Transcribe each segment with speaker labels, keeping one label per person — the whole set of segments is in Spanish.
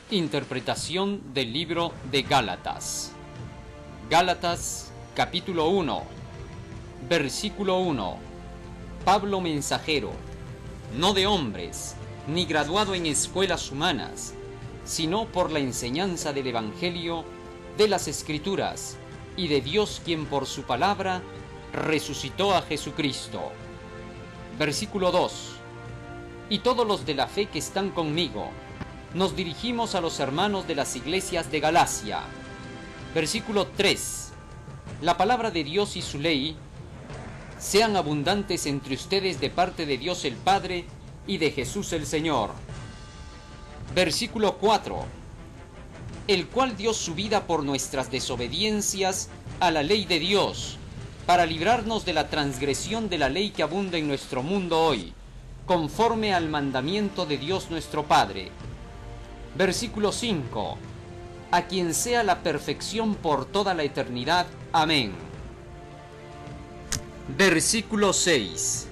Speaker 1: Interpretación del libro de Gálatas. Gálatas capítulo 1, versículo 1. Pablo mensajero, no de hombres, ni graduado en escuelas humanas, sino por la enseñanza del Evangelio, de las Escrituras, y de Dios quien por su palabra resucitó a Jesucristo. Versículo 2. Y todos los de la fe que están conmigo, nos dirigimos a los hermanos de las iglesias de Galacia. Versículo 3. La palabra de Dios y su ley sean abundantes entre ustedes de parte de Dios el Padre y de Jesús el Señor. Versículo 4. El cual dio su vida por nuestras desobediencias a la ley de Dios, para librarnos de la transgresión de la ley que abunda en nuestro mundo hoy, conforme al mandamiento de Dios nuestro Padre. Versículo 5. A quien sea la perfección por toda la eternidad. Amén. Versículo 6.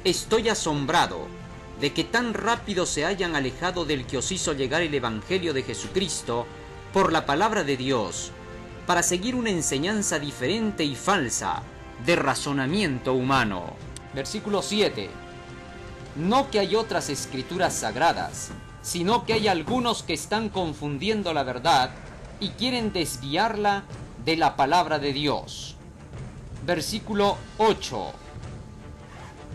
Speaker 1: Estoy asombrado de que tan rápido se hayan alejado del que os hizo llegar el Evangelio de Jesucristo por la palabra de Dios, para seguir una enseñanza diferente y falsa, de razonamiento humano. Versículo 7. No que hay otras escrituras sagradas, sino que hay algunos que están confundiendo la verdad y quieren desviarla de la palabra de Dios. Versículo 8.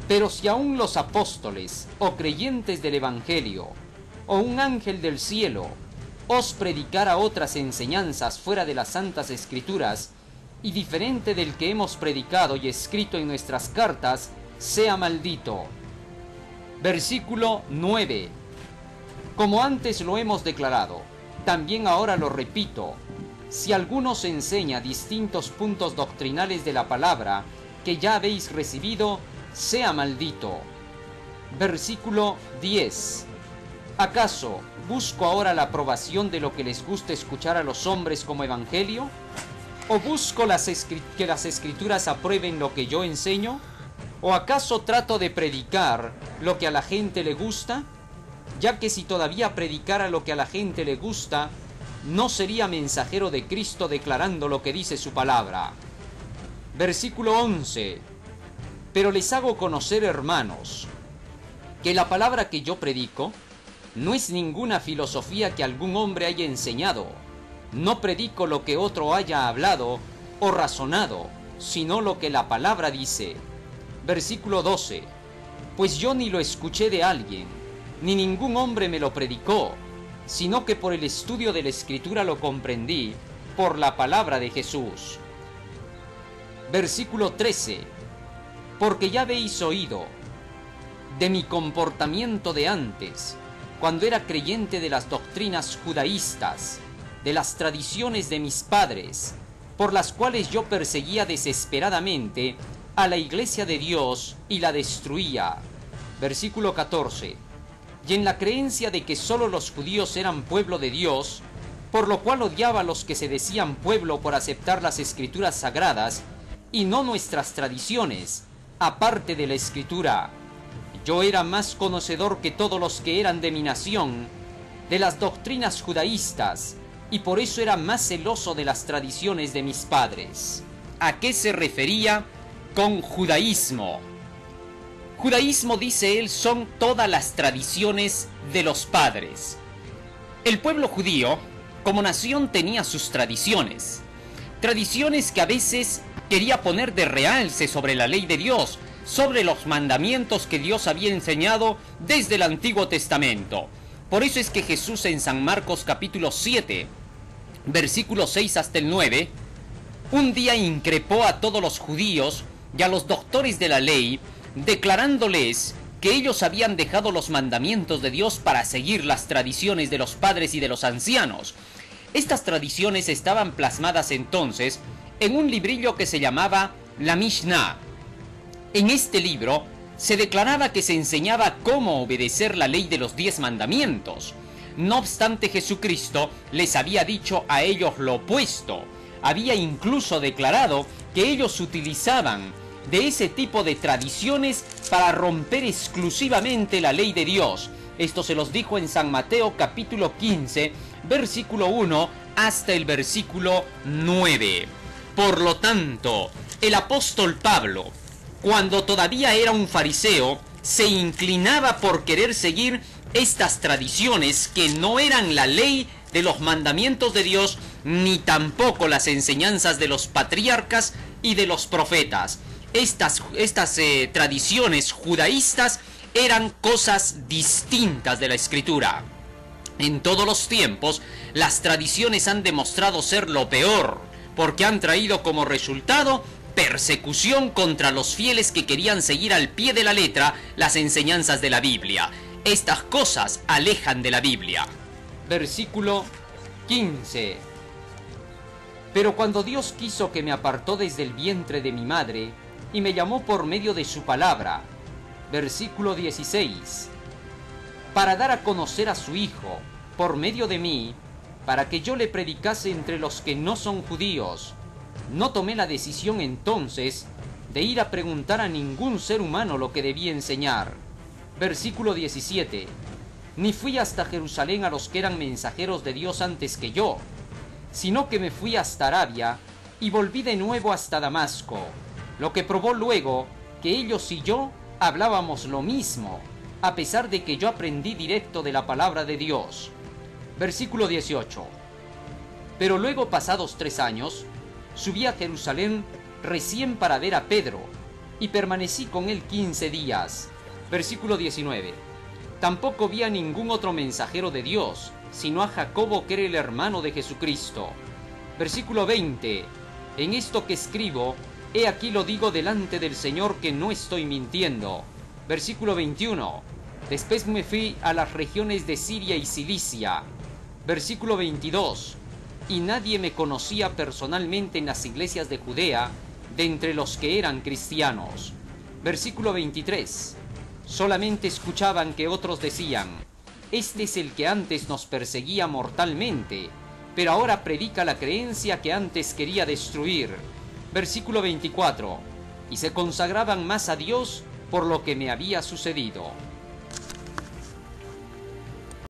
Speaker 1: Pero si aún los apóstoles o creyentes del Evangelio o un ángel del cielo os predicara otras enseñanzas fuera de las santas escrituras y diferente del que hemos predicado y escrito en nuestras cartas, sea maldito. Versículo 9. Como antes lo hemos declarado, también ahora lo repito, si alguno os enseña distintos puntos doctrinales de la palabra que ya habéis recibido, sea maldito. Versículo 10. ¿Acaso busco ahora la aprobación de lo que les gusta escuchar a los hombres como evangelio? ¿O busco que las escrituras aprueben lo que yo enseño? ¿O acaso trato de predicar lo que a la gente le gusta? Ya que si todavía predicara lo que a la gente le gusta, no sería mensajero de Cristo declarando lo que dice su palabra. Versículo 11. Pero les hago conocer, hermanos, que la palabra que yo predico no es ninguna filosofía que algún hombre haya enseñado. No predico lo que otro haya hablado o razonado, sino lo que la palabra dice. Versículo 12. Pues yo ni lo escuché de alguien, ni ningún hombre me lo predicó, sino que por el estudio de la Escritura lo comprendí, por la palabra de Jesús. Versículo 13. Porque ya habéis oído de mi comportamiento de antes, cuando era creyente de las doctrinas judaístas, de las tradiciones de mis padres, por las cuales yo perseguía desesperadamente a la iglesia de Dios y la destruía. Versículo 14. Y en la creencia de que sólo los judíos eran pueblo de Dios, por lo cual odiaba a los que se decían pueblo por aceptar las escrituras sagradas y no nuestras tradiciones, aparte de la escritura. Yo era más conocedor que todos los que eran de mi nación, de las doctrinas judaístas, y por eso era más celoso de las tradiciones de mis padres. ¿A qué se refería con judaísmo? Judaísmo, dice él, son todas las tradiciones de los padres. El pueblo judío, como nación, tenía sus tradiciones. Tradiciones que a veces quería poner de realce sobre la ley de Dios, sobre los mandamientos que Dios había enseñado desde el Antiguo Testamento. Por eso es que Jesús en San Marcos capítulo 7, versículos 6 hasta el 9, un día increpó a todos los judíos y a los doctores de la ley, declarándoles que ellos habían dejado los mandamientos de Dios para seguir las tradiciones de los padres y de los ancianos. Estas tradiciones estaban plasmadas entonces en un librillo que se llamaba la Mishnah. En este libro se declaraba que se enseñaba cómo obedecer la ley de los 10 mandamientos. No obstante, Jesucristo les había dicho a ellos lo opuesto. Había incluso declarado que ellos utilizaban de ese tipo de tradiciones para romper exclusivamente la ley de Dios, Esto se los dijo en San Mateo capítulo 15, versículo 1 hasta el versículo 9. Por lo tanto, el apóstol Pablo, cuando todavía era un fariseo, se inclinaba por querer seguir estas tradiciones que no eran la ley de los mandamientos de Dios, ni tampoco las enseñanzas de los patriarcas y de los profetas. Estas tradiciones judaístas eran cosas distintas de la Escritura. En todos los tiempos, las tradiciones han demostrado ser lo peor, porque han traído como resultado persecución contra los fieles que querían seguir al pie de la letra las enseñanzas de la Biblia. Estas cosas alejan de la Biblia. Versículo 15. Pero cuando Dios quiso, que me apartó desde el vientre de mi madre y me llamó por medio de su palabra. Versículo 16. Para dar a conocer a su Hijo por medio de mí, para que yo le predicase entre los que no son judíos. No tomé la decisión entonces de ir a preguntar a ningún ser humano lo que debía enseñar. Versículo 17. Ni fui hasta Jerusalén a los que eran mensajeros de Dios antes que yo, sino que me fui hasta Arabia y volví de nuevo hasta Damasco, lo que probó luego que ellos y yo hablábamos lo mismo, a pesar de que yo aprendí directo de la palabra de Dios. Versículo 18. Pero luego, pasados 3 años, subí a Jerusalén recién para ver a Pedro, y permanecí con él 15 días. Versículo 19. Tampoco vi a ningún otro mensajero de Dios, sino a Jacobo, que era el hermano de Jesucristo. Versículo 20. En esto que escribo, he aquí lo digo delante del Señor, que no estoy mintiendo. Versículo 21. Después me fui a las regiones de Siria y Cilicia. Versículo 22. Y nadie me conocía personalmente en las iglesias de Judea, de entre los que eran cristianos. Versículo 23. Solamente escuchaban que otros decían: este es el que antes nos perseguía mortalmente, pero ahora predica la creencia que antes quería destruir. Versículo 24. Y se consagraban más a Dios por lo que me había sucedido.